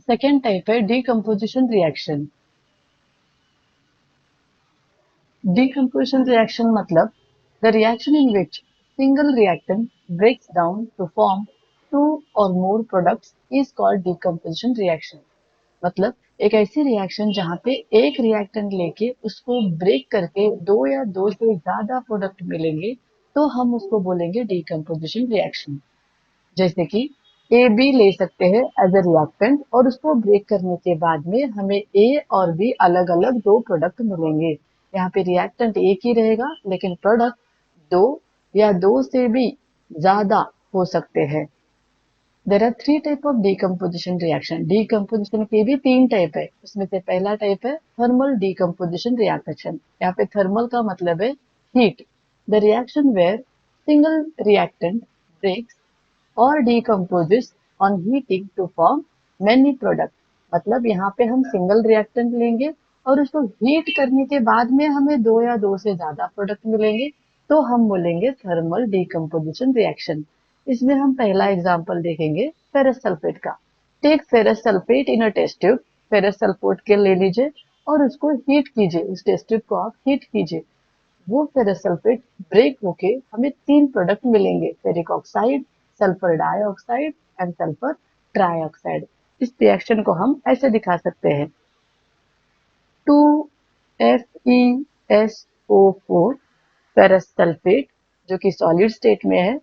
Second type है decomposition reaction. Decomposition reaction मतलब the reaction in which single reactant breaks down to form two or more products is called decomposition reaction। मतलब एक ऐसी reaction जहाँ पे एक reactant लेके उसको ब्रेक करके दो या दो से ज्यादा प्रोडक्ट मिलेंगे तो हम उसको बोलेंगे डीकम्पोजिशन रिएक्शन। जैसे कि ए बी ले सकते हैं एज अ रिएक्टेंट और उसको ब्रेक करने के बाद में हमें ए और बी अलग अलग दो प्रोडक्ट मिलेंगे। यहाँ पे रिएक्टेंट एक ही रहेगा लेकिन प्रोडक्ट दो या दो से भी ज्यादा हो सकते हैं। There are three type of decomposition reaction. Decomposition के भी तीन टाइप है, उसमें से पहला टाइप है थर्मल डीकम्पोजिशन रिएक्शन। यहाँ पे थर्मल का मतलब है heat. The reaction where single reactant breaks और decomposes on heating to form many products। मतलब यहाँ पे हम सिंगल रिएक्टेंट लेंगे और उसको हीट करने के बाद में हमें दो या दो से ज्यादा प्रोडक्ट मिलेंगे तो हम बोलेंगे थर्मल डीकम्पोजिशन रिएक्शन। इसमें हम पहला एग्जांपल देखेंगे फेरस सल्फेट का। Take ferrous sulphate in a test tube. Ferrous sulphate के ले लीजिए और उसको हीट कीजिए, उस टेस्ट ट्यूब को आप हीट कीजिए। वो फेरस सल्फेट ब्रेक होके हमें तीन प्रोडक्ट मिलेंगे, ferric oxide, sulphur dioxide and sulphur trioxide. इस रिएक्शन को हम ऐसे दिखा सकते हैं, 2FeSO4 फेरस सल्फेट जो कि सॉलिड स्टेट में है।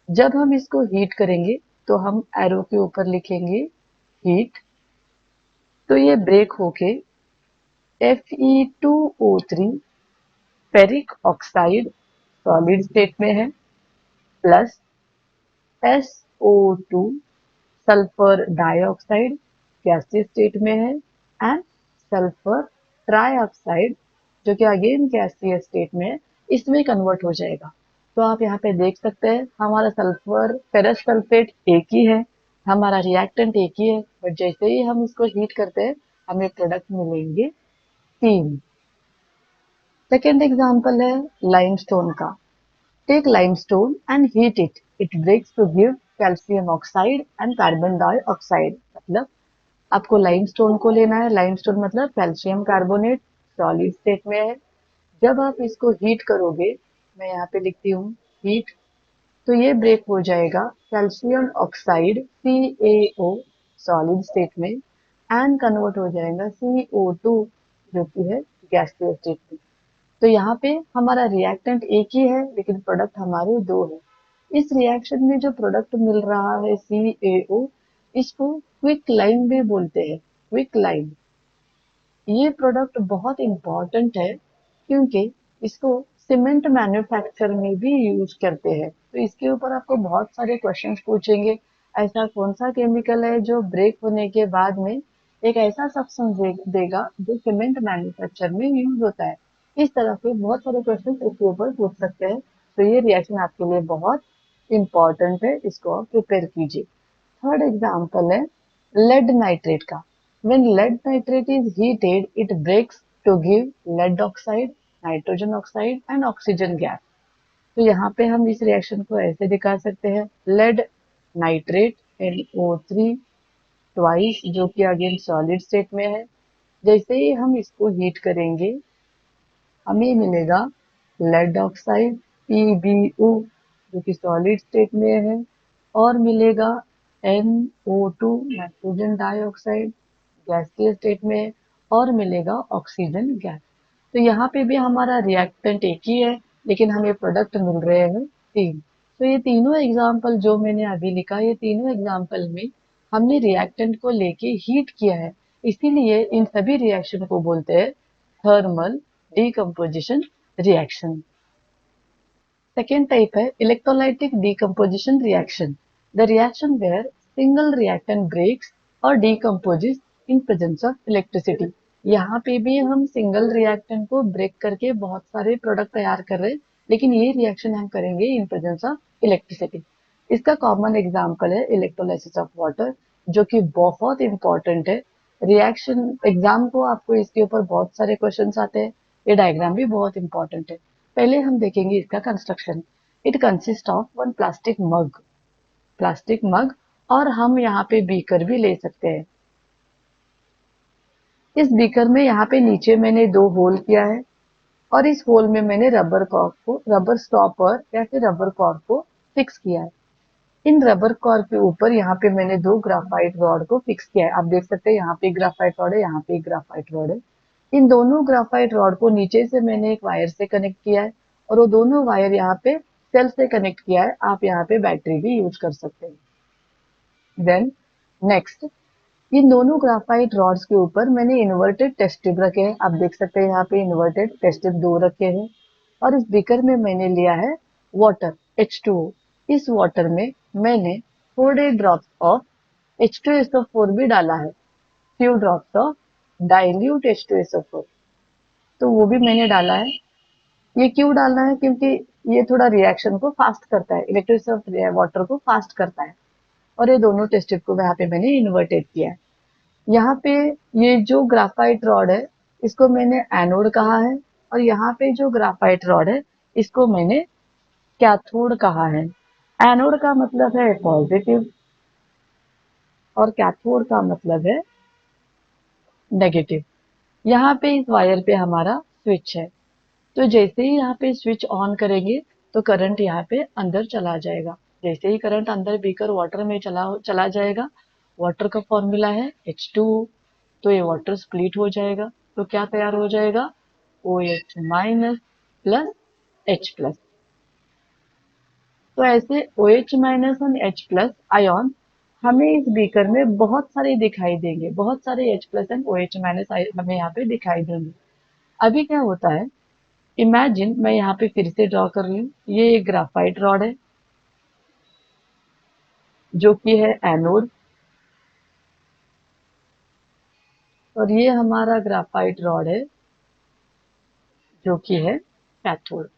जब हम इसको हीट करेंगे तो हम एरो के ऊपर लिखेंगे हीट, तो ये ब्रेक होके Fe2O3 ferric oxide solid state में है प्लस SO2 सल्फर डाइऑक्साइड गैसीय स्टेट में है एंड सल्फर ट्राइऑक्साइड जो कि अगेन गैसीय स्टेट में है, इसमें कन्वर्ट हो जाएगा। तो आप यहाँ पे देख सकते हैं हमारा सल्फर फेरस सल्फेट एक ही है, हमारा रिएक्टेंट एक ही है, बट जैसे ही हम इसको हीट करते हैं हमें प्रोडक्ट मिलेंगे तीन। सेकेंड एग्जाम्पल है लाइमस्टोन का। Take limestone and heat it. It breaks to give calcium oxide and carbon dioxide। मतलब आपको लाइमस्टोन को लेना है, लाइमस्टोन मतलब कैल्शियम कार्बोनेट सॉलिड स्टेट में है। जब आप इसको हीट करोगे, मैं यहाँ पे लिखती हूँ हीट, तो ये ब्रेक हो जाएगा calcium oxide CaO solid state में एंड कन्वर्ट हो जाएगा CO2 जो कि है गैसीय स्टेट में। तो यहाँ पे हमारा रिएक्टेंट एक ही है लेकिन प्रोडक्ट हमारे दो है। इस रिएक्शन में जो प्रोडक्ट मिल रहा है CaO, इसको क्विक लाइम भी बोलते हैं, क्विक लाइम। ये प्रोडक्ट बहुत इंपॉर्टेंट है क्योंकि इसको सीमेंट मैन्युफैक्चर में भी यूज करते हैं। तो इसके ऊपर आपको बहुत सारे क्वेश्चंस पूछेंगे, ऐसा कौन सा केमिकल है जो ब्रेक होने के बाद में एक ऐसा सब्सटेंस देगा जो सीमेंट मैन्युफैक्चर में यूज होता है। इस तरह के बहुत सारे क्वेश्चंस इसके ऊपर पूछ सकते हैं। तो ये रिएक्शन आपके लिए बहुत इंपॉर्टेंट है, इसको आप प्रिपेयर कीजिए। थर्ड एग्जाम्पल है लेड नाइट्रेट का। When lead nitrate is heated, it breaks to give lead oxide, nitrogen oxide and oxygen gas। तो यहाँ पे हम इस रिएक्शन को ऐसे दिखा सकते हैं, लेड नाइट्रेट NO3 ट्वाइस जो कि अगेन सॉलिड स्टेट में है। जैसे ही हम इसको हीट करेंगे हमें मिलेगा लेड ऑक्साइड PbO जो कि सॉलिड स्टेट में है और मिलेगा NO2 नाइट्रोजन डाइऑक्साइड गैसीय स्टेट में और मिलेगा ऑक्सीजन गैस। तो यहाँ पे भी हमारा रिएक्टेंट एक ही है लेकिन हमें प्रोडक्ट मिल रहे हैं तीन। तो ये तीनों एग्जाम्पल जो मैंने अभी लिखा, ये तीनों एग्जाम्पल में हमने रिएक्टेंट को लेके हीट किया है, इसीलिए इन सभी रिएक्शन को बोलते हैं thermal decomposition reaction. Second type है electrolytic decomposition reaction. The reaction where single reactant breaks और decomposes in presence of electricity. यहाँ पे भी हम सिंगल रिएक्टेंट को ब्रेक करके बहुत सारे प्रोडक्ट तैयार कर रहे हैं लेकिन ये रिएक्शन हम करेंगे इन प्रेजेंस ऑफ इलेक्ट्रिसिटी। इसका कॉमन एग्जाम्पल है इलेक्ट्रोलाइसिस ऑफ वाटर जो कि बहुत इंपॉर्टेंट है। रिएक्शन एग्जाम को आपको इसके ऊपर बहुत सारे क्वेश्चन आते हैं, ये डायग्राम भी बहुत इंपॉर्टेंट है। पहले हम देखेंगे इसका construction. It consist of one plastic mug, plastic mug, और हम यहाँ पे बीकर भी ले सकते हैं। इस बीकर में यहाँ पे नीचे मैंने 2 होल किया है और इस होल में मैंने रबर स्टॉपर या फिर रबर कॉर्क को फिक्स किया है। इन रबर कॉर्क के ऊपर यहाँ पे मैंने 2 ग्राफाइट रॉड को फिक्स किया है। आप देख सकते हैं यहाँ पे एक ग्राफाइट रॉड है, यहाँ पे एक ग्राफाइट रॉड है। इन दोनों ग्राफाइट रॉड को नीचे से मैंने एक वायर से कनेक्ट किया है और वो दोनों वायर यहाँ पे सेल से कनेक्ट किया है। आप यहाँ पे बैटरी भी यूज कर सकते हैं। देन नेक्स्ट, इन दोनों ग्राफाइट रॉड्स के ऊपर मैंने इन्वर्टेड टेस्ट ट्यूब रखे हैं। आप देख सकते हैं यहाँ पे इन्वर्टेड टेस्ट ट्यूब 2 रखे हैं और इस बीकर में मैंने लिया है वाटर H2O। इस वाटर में मैंने थोड़े ड्रॉप्स ऑफ H2SO4 भी डाला है, few drops of dilute H2SO4, तो वो भी मैंने डाला है। ये क्यों डालना है? क्योंकि ये थोड़ा रिएक्शन को फास्ट करता है, इलेक्ट्रिसिटी ऑफ वाटर को फास्ट करता है। और ये दोनों टेस्ट ट्यूब को यहाँ पे मैंने इन्वर्टेड किया है। यहाँ पे ये जो ग्राफाइट रॉड है इसको मैंने एनोड कहा है और यहाँ पे जो ग्राफाइट रॉड है इसको मैंने कैथोड कहा है। एनोड का मतलब है पॉजिटिव और कैथोड का मतलब है नेगेटिव। यहाँ पे इस वायर पे हमारा स्विच है, तो जैसे ही यहाँ पे स्विच ऑन करेंगे तो करंट यहाँ पे अंदर चला जाएगा। जैसे ही करंट अंदर बीकर वाटर में चला जाएगा, वाटर का फॉर्मूला है H2O, तो ये वाटर स्प्लिट हो जाएगा। तो क्या तैयार हो जाएगा? OH minus plus H plus. तो ऐसे OH माइनस और H प्लस आयन हमें इस बीकर में बहुत सारे दिखाई देंगे, बहुत सारे H plus and OH minus हमें यहाँ पे दिखाई देंगे। अभी क्या होता है, इमेजिन मैं यहाँ पे फिर से ड्रॉ कर रही हूँ। ये एक ग्राफाइट रॉड है जो कि है एनोड और ये हमारा ग्राफाइट रॉड है जो कि है कैथोड।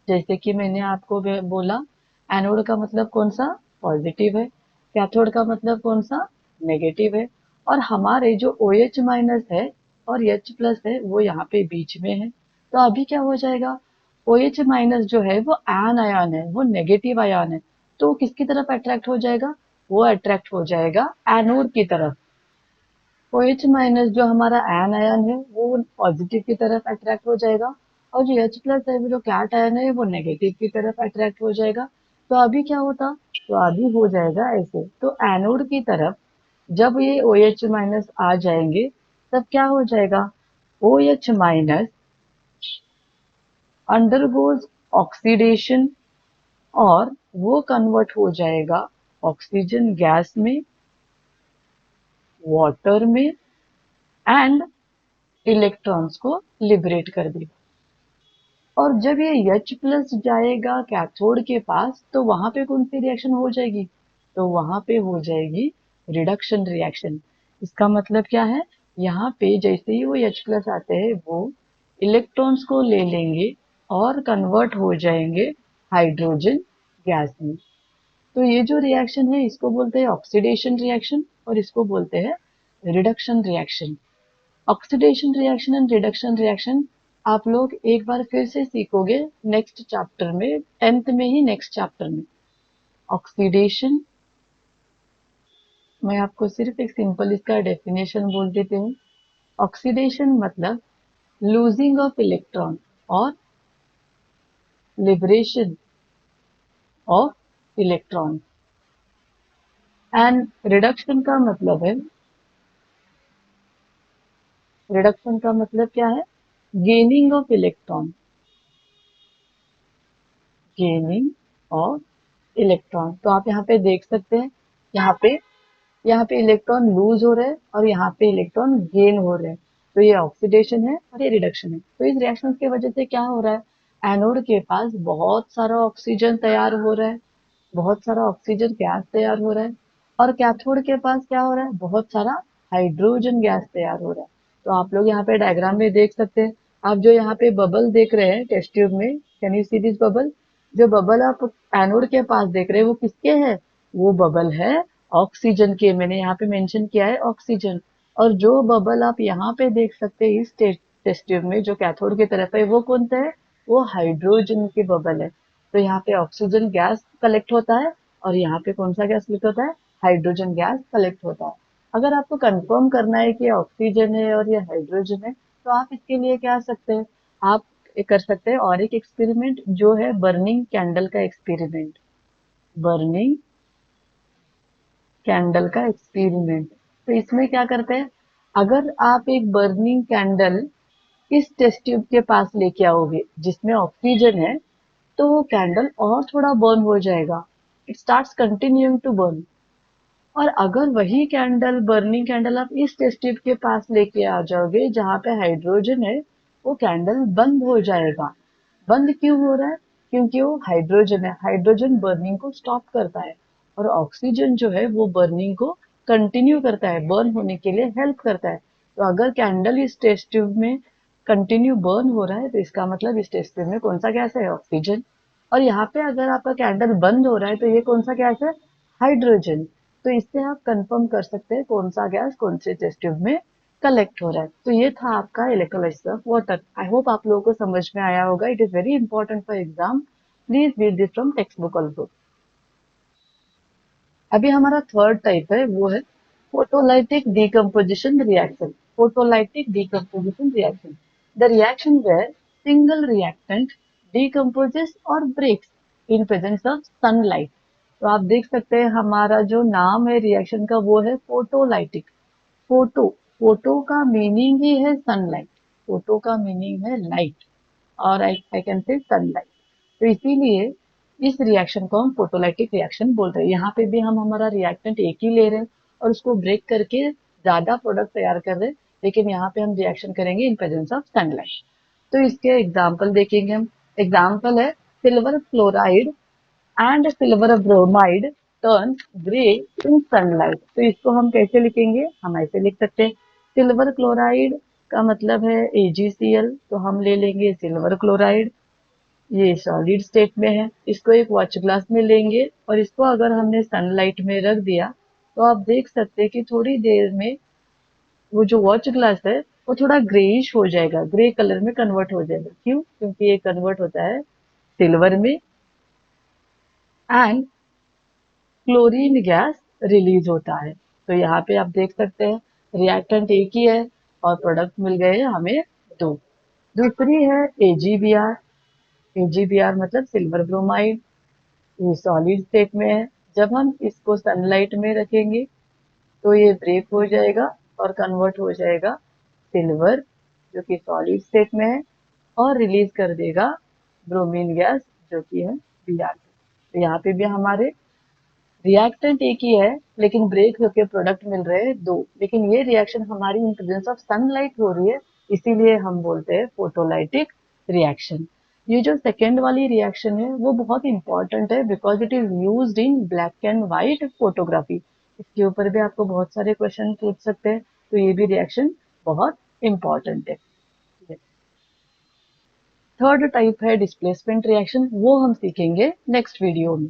जैसे कि मैंने आपको बोला, एनोड का मतलब कौन सा? पॉजिटिव है। कैथोड का मतलब कौन सा? नेगेटिव है। और हमारे जो OH माइनस है और H प्लस है वो यहाँ पे बीच में है। तो अभी क्या हो जाएगा, OH माइनस जो है वो एन आयन है, वो नेगेटिव आयन है, तो किसकी तरफ अट्रैक्ट हो जाएगा? वो अट्रैक्ट हो जाएगा एनोड की तरफ। OH माइनस जो हमारा एन आयन है वो पॉजिटिव की तरफ अट्रैक्ट हो जाएगा और जो H प्लस है वो जो कैट आयन है वो नेगेटिव की तरफ अट्रैक्ट हो जाएगा। तो अभी क्या होता? तो अभी हो जाएगा ऐसे। तो एनोड की तरफ जब ये OH माइनस आ जाएंगे तब क्या हो जाएगा? OH माइनस अंडरगोज ऑक्सीडेशन और वो कन्वर्ट हो जाएगा ऑक्सीजन गैस में, वाटर में एंड इलेक्ट्रॉन्स को लिबरेट कर देगा। और जब ये H प्लस जाएगा कैथोड के पास तो वहां पे कौन सी रिएक्शन हो जाएगी? तो वहां पे हो जाएगी रिडक्शन रिएक्शन। इसका मतलब क्या है, यहाँ पे जैसे ही वो H प्लस आते हैं वो इलेक्ट्रॉन्स को ले लेंगे और कन्वर्ट हो जाएंगे हाइड्रोजन गैस में। तो ये जो रिएक्शन है इसको बोलते हैं ऑक्सीडेशन रिएक्शन और इसको बोलते हैं reduction reaction. Oxidation reaction and reduction reaction आप लोग एक बार फिर से सीखोगे नेक्स्ट चैप्टर में, 10th में ही नेक्स्ट चैप्टर में। ऑक्सीडेशन, मैं आपको सिर्फ एक सिंपल इसका डेफिनेशन बोल देती हूँ। ऑक्सीडेशन मतलब लूजिंग ऑफ इलेक्ट्रॉन और liberation of electron. And reduction का मतलब क्या है? Gaining of electron, gaining of electron. तो आप यहाँ पे देख सकते हैं, यहाँ पे इलेक्ट्रॉन लूज हो रहे हैं और यहाँ पे इलेक्ट्रॉन गेन हो रहे हैं। तो ये ऑक्सीडेशन है और ये रिडक्शन है। तो इस रिएक्शन की वजह से क्या हो रहा है, एनोड के पास बहुत सारा ऑक्सीजन तैयार हो रहा है, बहुत सारा ऑक्सीजन गैस तैयार हो रहा है और कैथोड के पास क्या हो रहा है, बहुत सारा हाइड्रोजन गैस तैयार हो रहा है। तो आप लोग यहाँ पे डायग्राम में देख सकते हैं। आप जो यहाँ पे बबल देख रहे हैं टेस्ट ट्यूब में, can you see this bubble? जो बबल आप एनोड के पास देख रहे हैं वो किसके है? वो बबल है ऑक्सीजन के। मैंने यहाँ पे मेंशन किया है ऑक्सीजन। और जो बबल आप यहाँ पे देख सकते हैं इस टेस्ट ट्यूब में जो कैथोड की तरफ है वो कौन सा है? वो हाइड्रोजन के बबल है। तो यहाँ पे ऑक्सीजन गैस कलेक्ट होता है और यहाँ पे कौन सा गैस कलेक्ट होता है? हाइड्रोजन गैस कलेक्ट होता है। अगर आपको कंफर्म करना है कि ऑक्सीजन है और ये हाइड्रोजन है, तो आप इसके लिए क्या सकते हैं, आप कर सकते हैं और एक एक्सपेरिमेंट जो है बर्निंग कैंडल का एक्सपेरिमेंट। बर्निंग कैंडल का एक्सपेरिमेंट। तो इसमें क्या करते हैं, अगर आप एक बर्निंग कैंडल इस टेस्ट ट्यूब के पास लेके आओगे जिसमें ऑक्सीजन है, तो वो कैंडल और थोड़ा बर्न हो जाएगा, it starts continuing to burn. और अगर वही कैंडल, बर्निंग कैंडल, आप इस टेस्ट ट्यूब के पास लेके आ जाओगे जहां पे हाइड्रोजन है, वो कैंडल बंद हो जाएगा। बंद क्यों हो रहा है? क्योंकि वो हाइड्रोजन है, हाइड्रोजन बर्निंग को स्टॉप करता है और ऑक्सीजन जो है वो बर्निंग को कंटिन्यू करता है, बर्न होने के लिए हेल्प करता है। तो अगर कैंडल इस टेस्ट ट्यूब में कंटिन्यू बर्न हो रहा है, तो इसका मतलब इस टेस्ट ट्यूब में कौन सा गैस है? ऑक्सीजन। और यहाँ पे अगर आपका कैंडल बंद हो रहा है, तो ये कौन सा गैस है? हाइड्रोजन। तो इससे आप कंफर्म कर सकते हैं कौन सा गैस कौन से टेस्ट ट्यूब में कलेक्ट हो रहा है। तो ये था आपका electrolysis of water. I hope आप लोगों को समझ में आया होगा। It is very important for exam. Please read this from text book also. अभी हमारा थर्ड टाइप है, वो है photolytic decomposition reaction. Photolytic decomposition reaction, the reaction where single reactant decomposes और breaks in presence of sunlight। तो आप देख सकते हैं हमारा जो नाम है रिएक्शन का वो है फोटोलाइटिक। फोटो, फोटो का मीनिंग ही है सनलाइट। फोटो का मीनिंग है लाइट, और आई कैन से सनलाइट। तो इसीलिए इस रिएक्शन को हम फोटोलाइटिक रिएक्शन बोल रहे हैं। यहाँ पे भी हम हमारा रिएक्टेंट एक ही ले रहे हैं और उसको ब्रेक करके ज्यादा प्रोडक्ट तैयार कर रहे हैं, लेकिन यहाँ पे हम रिएक्शन करेंगे इन प्रेजेंस ऑफ सनलाइट। तो इसके एग्जाम्पल देखेंगे हम। एग्जाम्पल है silver chloride and silver bromide turn grey in sunlight. तो इसको हम कैसे लिखेंगे? हम ऐसे लिख सकते हैं, सिल्वर क्लोराइड का मतलब है AgCl, तो हम ले लेंगे सिल्वर क्लोराइड। ये सॉलिड स्टेट में है, इसको एक वॉच ग्लास में लेंगे और इसको अगर हमने सनलाइट में रख दिया, तो आप देख सकते हैं कि थोड़ी देर में वो जो वॉच ग्लास है वो थोड़ा ग्रेइश हो जाएगा, ग्रे कलर में कन्वर्ट हो जाएगा। क्यों? क्योंकि ये कन्वर्ट होता है सिल्वर में एंड क्लोरीन गैस रिलीज होता है। तो यहाँ पे आप देख सकते हैं रिएक्टेंट एक ही है और प्रोडक्ट मिल गए हमें दो। दूसरी है AgBr। AgBr मतलब सिल्वर ब्रोमाइड, ये सॉलिड स्टेट में है। जब हम इसको सनलाइट में रखेंगे तो ये ब्रेक हो जाएगा और कन्वर्ट हो जाएगा सिल्वर, जो कि सॉलिड स्टेट में है, और रिलीज कर देगा ब्रोमीन गैस, जो कि है Br। तो यहाँ पे भी हमारे रिएक्टेंट एक ही है लेकिन ब्रेक होके प्रोडक्ट मिल रहे हैं दो, लेकिन ये रिएक्शन हमारी इन प्रेजेंस ऑफ सनलाइट हो रही है, इसीलिए हम बोलते हैं फोटोलाइटिक रिएक्शन। ये जो सेकेंड वाली रिएक्शन है वो बहुत इंपॉर्टेंट है because it is used in black and white photography. इसके ऊपर भी आपको बहुत सारे क्वेश्चन पूछ सकते हैं, तो ये भी रिएक्शन बहुत इंपॉर्टेंट है। थर्ड टाइप है डिस्प्लेसमेंट रिएक्शन, वो हम सीखेंगे नेक्स्ट वीडियो में।